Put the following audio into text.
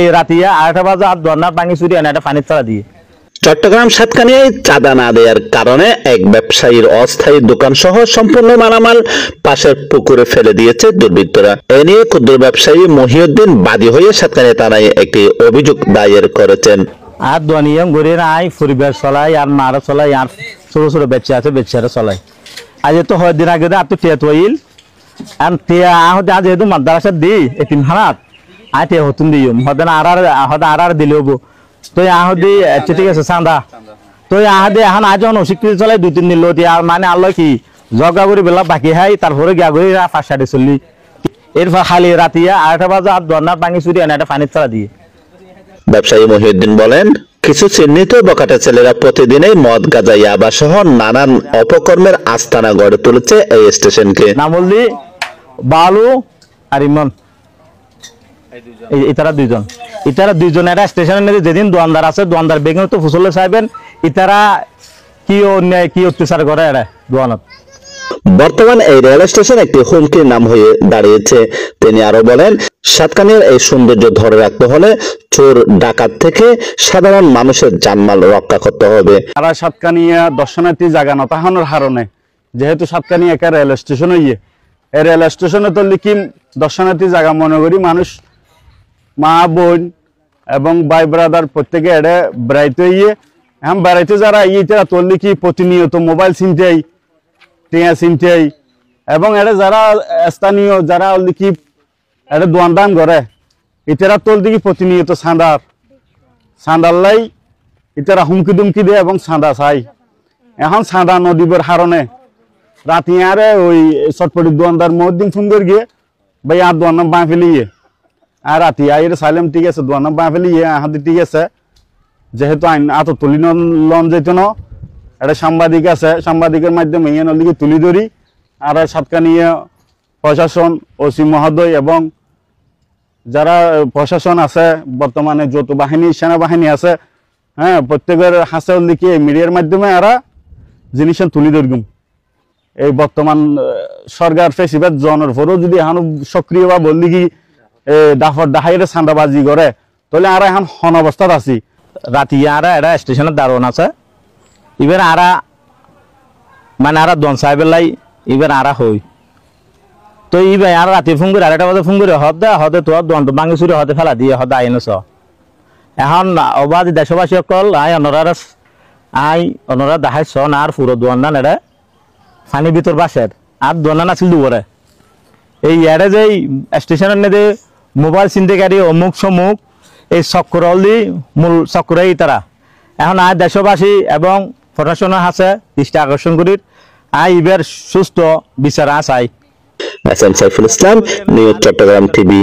এই রাতিয়া 8টা বাজে আর দোয়ানার পানি চুরি আনে একটা পানির তলা দিয়ে। চট্টগ্রাম সাতকানিয়ায় চাঁদা না দেওয়ার কারণে এক ব্যবসায়ীর অস্থায়ী দোকান সহ সম্পূর্ণ মালামাল পাশের পুকুরে ফেলে দিয়েছে দুর্বৃত্তরা। এ নিয়ে ক্ষুদ্র ব্যবসায়ী মহিউদ্দিন বাদী হয়ে সাতকানিয়া থানায় একটি অভিযোগ দায়ের করেছেন। আর দোয়ানিয়ম গড়িয়ে আই পরিবার চলাই আর মারা চলাই আর ছোট ছোট বাচ্চা আছে বাচ্চারা চলাই। আজ তো হয় দিন আগে আর তো টিয়া তৈল আর টিয়া আজ যেহেতু মাদ্রাসা দিই এতিম হানাত আই টিয়া হতুন দিই হদেন আর দিলে হবো তো আহদি ঠিক আছে চাঁদা তো আহদে এখন আজ অস্বীকৃতি চলাই 2-3 দিন লতি আর মানে আল্লাহ কি জগা করে বেলা বাকি হাই তারপরে গিয়া গই 5-6 চল্লি এরপর খালি রাতিয়া 8টা বাজে আর দোয়ানার পানি চুরি আনে একটা পানির তলা দিয়ে। ব্যবসায়ী মহিউদ্দিন বলেন, কিছু চিহ্নিত বখাটে ছেলেরা প্রতিদিনই মদ গাঁজা ইয়াবা সহ নানান অপকর্মের আস্তানা গড়ে তুলেছে এই স্টেশনকে। নামলদি বালু আর ইমন ইতারা দুইজন এটা স্টেশনের মধ্যে যেদিন দোয়ানদার আছে দোয়ানদার বেগুন তো ফুসলে চাইবেন ইতারা কি অন্যায় কি অত্যাচার করে এরা দোয়ানত। বর্তমান এই রেল স্টেশন একটি হুমকির নাম হয়ে দাঁড়িয়েছে। তিনি আরো বলেন, সাতকানিয়ার এই সৌন্দর্য ধরে রাখতে হলে চোর ডাকাত থেকে সাধারণ মানুষের জানমাল রক্ষা করতে হবে। আর সাতকানিয়া দর্শনার্থী জায়গা না তাহানোর হারণে যেহেতু সাতকানিয়া একটা রেল স্টেশন হইয়ে এই রেল স্টেশনে তো লিখিম দর্শনার্থী জায়গা মনে করি মানুষ মা বোন এবং ভাই ব্রাদার প্রত্যেকে এটা বেড়াইতে ইয়ে এখন বেড়াইতে যারা ইয়েটা তোর লিখি প্রতিনিয়ত মোবাইল চিনতেই টিয়া চিনতেই এবং এটা যারা স্থানীয় যারা লিখি এটা দোয়ানদান করে ইতারা তোল দিকে প্রতিনিয়ত সাঁদার লাই ইতারা হুমকি দুমকি দেয় এবং সাঁদা চাই। এখন সাঁদা নদীবের হারণে রাতি আরে ওই চটপটি দোয়ানদার মহদ্দিন ফোন করে গিয়ে ভাই আর দোয়ান বাঁ ফেলিয়ে আর রাতি আইরে সাইলাম ঠিক আছে দোয়ান বাঁ ফেলিয়ে আহাদি ঠিক আছে যেহেতু আইন আত তুলি লন যেত না একটা সাংবাদিক আছে সাংবাদিকের মাধ্যমে ইয়ে নদীকে তুলি ধরি আর সাতকানিয়া প্রশাসন ওসি মহোদয় এবং যারা প্রশাসন আছে বর্তমানে যৌথ বাহিনী সেনাবাহিনী আছে হ্যাঁ প্রত্যেকের হাসে লিখে মিডিয়ার মাধ্যমে এরা জিনিস তুলি ধরগুম। এই বর্তমান সরকার ফেসিবাদ জনের পরেও যদি এখন সক্রিয় বা বললি কি ডাফর ডাহাইরে চাঁদাবাজি করে তাহলে আর এখন হন অবস্থাত আছি। রাতি আর এটা স্টেশনের দারোয়ান আছে এবার আরা মানে আরা দন সাহেবের লাই এবার আরা হই তো ই ভাই আর রাতে ফোন করে 8টা বাজে ফোন করে হদে তোর দন ভাঙি চুরি হদে ফেলা দিয়ে হদে আইনছ এখন অবাধ দেশবাসী অকল অনরা দেখাইছ না আর পুরো দোয়ান এটা পানি ভিতর বাসের আর দোয়ান আছিল দুবরে এই এড়ে যে স্টেশনের নেদে মোবাইল চিন্তাকারী অমুক সমুক এই চক্রলি মূল চক্রাই তারা এখন আর দেশবাসী এবং প্রশাসনের হাতে দৃষ্টি আকর্ষণ করি এবার সুস্থ বিচার চাই। Saiful Islam, news Chittagong TV.